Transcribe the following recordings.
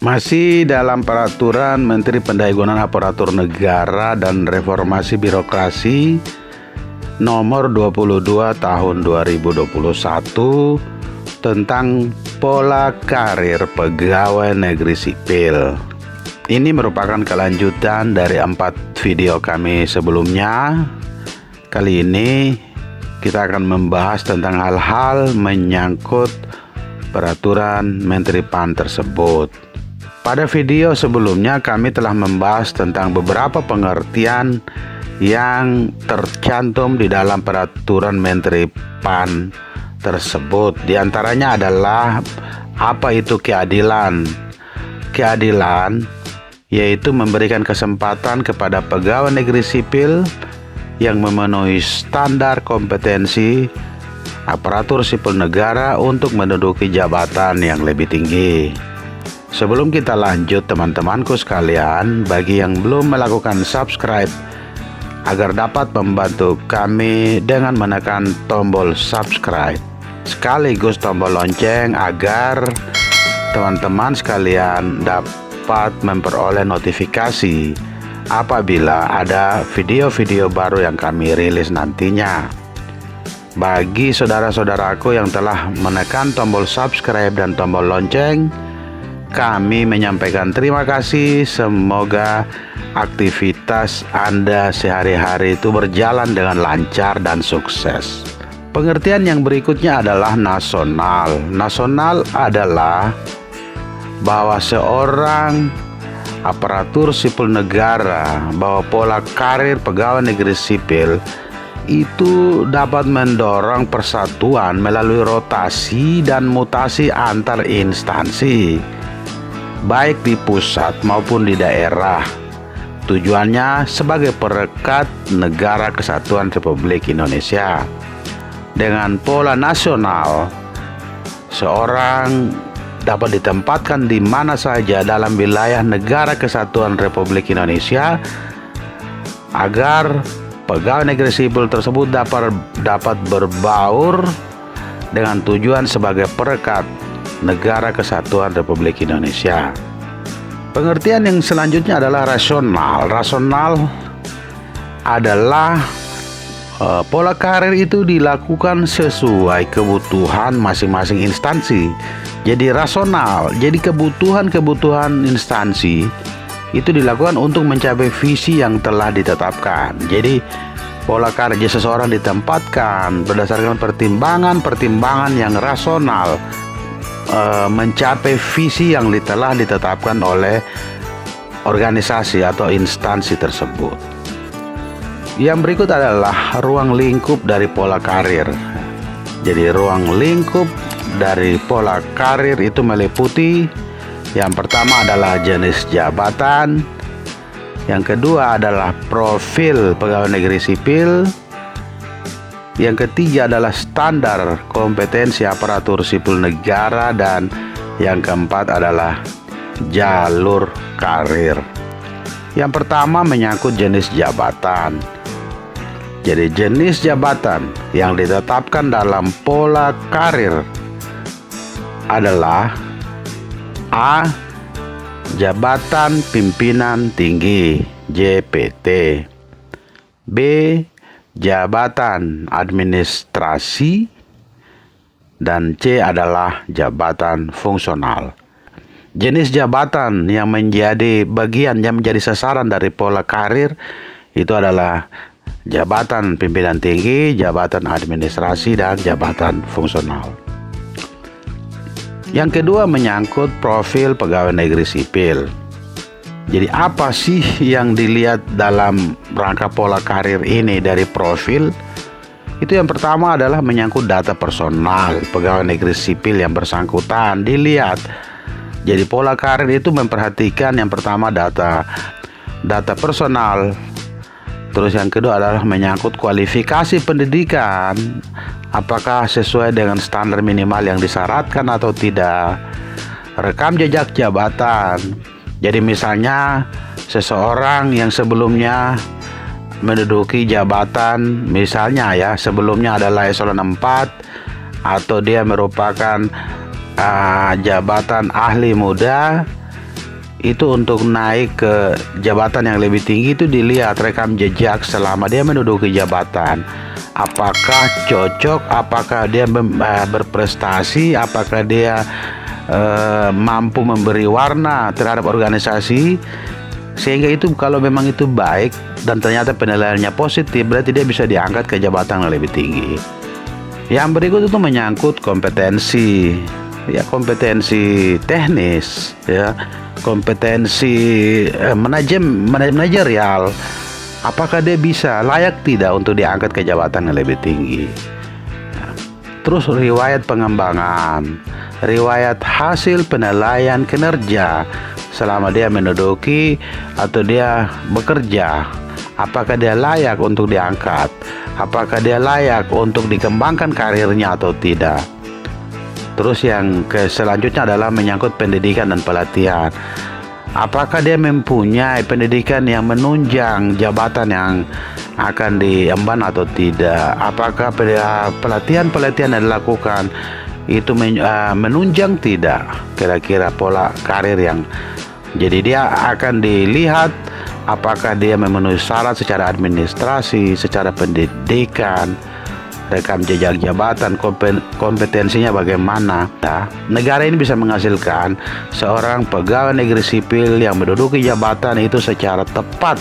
Masih dalam peraturan Menteri Pendayagunaan Aparatur Negara dan Reformasi Birokrasi nomor 22 tahun 2021 tentang pola karir pegawai negeri sipil. Ini merupakan kelanjutan dari 4 video kami sebelumnya. Kali ini kita akan membahas tentang hal-hal menyangkut peraturan Menteri PAN tersebut. Pada video sebelumnya kami telah membahas tentang beberapa pengertian yang tercantum di dalam peraturan Menteri PAN tersebut. Di antaranya adalah apa itu keadilan. Keadilan yaitu memberikan kesempatan kepada pegawai negeri sipil yang memenuhi standar kompetensi aparatur sipil negara untuk menduduki jabatan yang lebih tinggi. Sebelum kita lanjut, teman-temanku sekalian, bagi yang belum melakukan subscribe agar dapat membantu kami dengan menekan tombol subscribe sekaligus tombol lonceng agar teman-teman sekalian dapat memperoleh notifikasi apabila ada video-video baru yang kami rilis nantinya. Bagi saudara-saudaraku yang telah menekan tombol subscribe dan tombol lonceng, kami menyampaikan terima kasih. Semoga aktivitas Anda sehari-hari itu berjalan dengan lancar dan sukses. Pengertian yang berikutnya adalah nasional. Nasional adalah bahwa seorang aparatur sipil negara, bahwa pola karir pegawai negeri sipil itu dapat mendorong persatuan melalui rotasi dan mutasi antar instansi, baik di pusat maupun di daerah. Tujuannya sebagai perekat negara kesatuan Republik Indonesia. Dengan pola nasional, seorang dapat ditempatkan di mana saja dalam wilayah negara kesatuan Republik Indonesia agar pegawai negeri sipil tersebut dapat berbaur dengan tujuan sebagai perekat negara kesatuan Republik Indonesia. Pengertian yang selanjutnya adalah rasional. Rasional adalah pola karir itu dilakukan sesuai kebutuhan masing-masing instansi. Jadi rasional, jadi kebutuhan instansi itu dilakukan untuk mencapai visi yang telah ditetapkan. Jadi pola karir seseorang ditempatkan berdasarkan pertimbangan yang rasional, mencapai visi yang telah ditetapkan oleh organisasi atau instansi tersebut. Yang berikut adalah ruang lingkup dari pola karir. Jadi ruang lingkup dari pola karir itu meliputi, yang pertama adalah jenis jabatan, yang kedua adalah profil pegawai negeri sipil, yang ketiga adalah standar kompetensi aparatur sipil negara, dan yang keempat adalah jalur karir. Yang pertama menyangkut jenis jabatan. Jadi jenis jabatan yang ditetapkan dalam pola karir adalah A. Jabatan Pimpinan Tinggi JPT. B. Jabatan administrasi, dan C adalah jabatan fungsional. Jenis jabatan yang menjadi sasaran dari pola karir itu adalah jabatan pimpinan tinggi, jabatan administrasi, dan jabatan fungsional. Yang kedua menyangkut profil pegawai negeri sipil. Jadi apa sih yang dilihat dalam rangka pola karir ini dari profil? Itu yang pertama adalah menyangkut data personal pegawai negeri sipil yang bersangkutan dilihat. Jadi pola karir itu memperhatikan yang pertama data personal. Terus yang kedua adalah menyangkut kualifikasi pendidikan. Apakah sesuai dengan standar minimal yang disyaratkan atau tidak? Rekam jejak jabatan. Jadi misalnya seseorang yang sebelumnya menduduki jabatan, misalnya sebelumnya adalah eselon 4 atau dia merupakan jabatan ahli muda, itu untuk naik ke jabatan yang lebih tinggi itu dilihat rekam jejak selama dia menduduki jabatan. Apakah cocok, apakah dia berprestasi, apakah dia mampu memberi warna terhadap organisasi, sehingga itu kalau memang itu baik dan ternyata penilaiannya positif, berarti dia bisa diangkat ke jabatan yang lebih tinggi. Yang berikut itu menyangkut kompetensi, ya kompetensi teknis, ya kompetensi manajerial. Apakah dia bisa layak tidak untuk diangkat ke jabatan yang lebih tinggi? Terus riwayat pengembangan, riwayat hasil penilaian kinerja selama dia menduduki atau dia bekerja. Apakah dia layak untuk diangkat? Apakah dia layak untuk dikembangkan karirnya atau tidak? Terus yang selanjutnya adalah menyangkut pendidikan dan pelatihan. Apakah dia mempunyai pendidikan yang menunjang jabatan yang akan diemban atau tidak? Apakah pelatihan-pelatihan yang dilakukan itu menunjang tidak kira-kira pola karir yang, jadi dia akan dilihat apakah dia memenuhi syarat secara administrasi, secara pendidikan, rekam jejak jabatan, kompetensinya bagaimana. Nah, negara ini bisa menghasilkan seorang pegawai negeri sipil yang menduduki jabatan itu secara tepat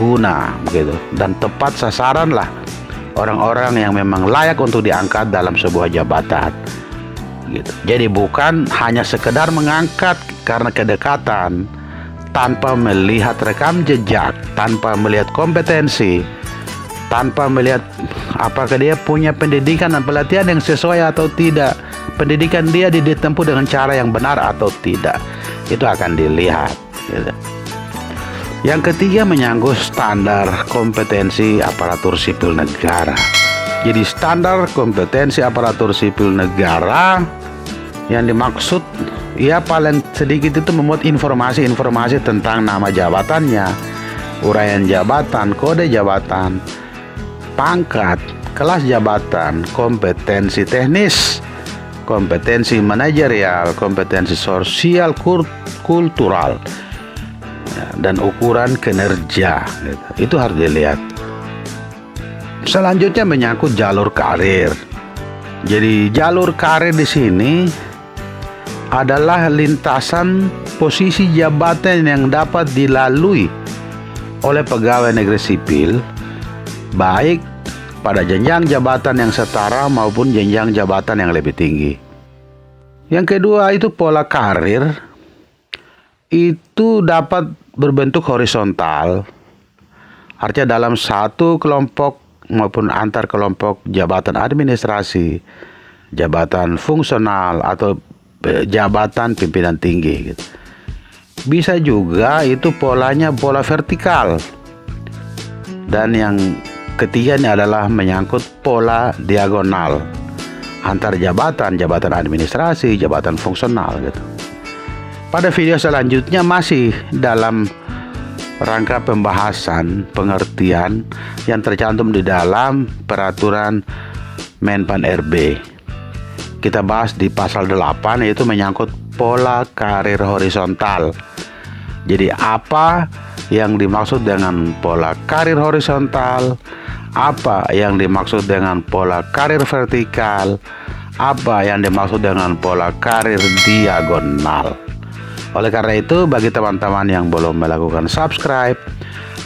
guna begitu, dan tepat sasaran lah orang-orang yang memang layak untuk diangkat dalam sebuah jabatan gitu. Jadi bukan hanya sekedar mengangkat karena kedekatan tanpa melihat rekam jejak, tanpa melihat kompetensi, tanpa melihat apakah dia punya pendidikan dan pelatihan yang sesuai atau tidak, pendidikan dia ditempuh dengan cara yang benar atau tidak, itu akan dilihat gitu. Yang ketiga menyangkut standar kompetensi aparatur sipil negara. Jadi standar kompetensi aparatur sipil negara yang dimaksud, ya paling sedikit itu memuat informasi-informasi tentang nama jabatannya, uraian jabatan, kode jabatan, pangkat, kelas jabatan, kompetensi teknis, kompetensi manajerial, kompetensi sosial kultural, dan ukuran kinerja gitu. Itu harus dilihat. Selanjutnya menyangkut jalur karir. Jadi jalur karir di sini adalah lintasan posisi jabatan yang dapat dilalui oleh pegawai negeri sipil, baik pada jenjang jabatan yang setara maupun jenjang jabatan yang lebih tinggi. Yang kedua itu pola karir itu dapat berbentuk horizontal, artinya dalam satu kelompok maupun antar kelompok jabatan administrasi, jabatan fungsional atau jabatan pimpinan tinggi gitu. Bisa juga itu polanya pola vertikal. Dan yang ketiga ini adalah menyangkut pola diagonal antar jabatan administrasi, jabatan fungsional gitu. Pada video selanjutnya masih dalam rangka pembahasan pengertian yang tercantum di dalam peraturan Menpan RB. Kita bahas di pasal 8, yaitu menyangkut pola karir horizontal. Jadi apa yang dimaksud dengan pola karir horizontal, apa yang dimaksud dengan pola karir vertikal, apa yang dimaksud dengan pola karir diagonal. Oleh karena itu, bagi teman-teman yang belum melakukan subscribe,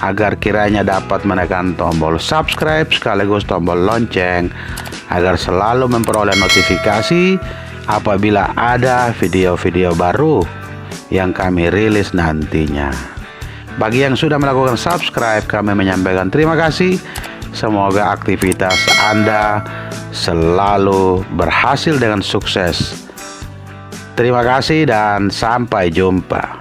agar kiranya dapat menekan tombol subscribe sekaligus tombol lonceng, agar selalu memperoleh notifikasi apabila ada video-video baru yang kami rilis nantinya. Bagi yang sudah melakukan subscribe, kami menyampaikan terima kasih. Semoga aktivitas Anda selalu berhasil dengan sukses. Terima kasih dan sampai jumpa.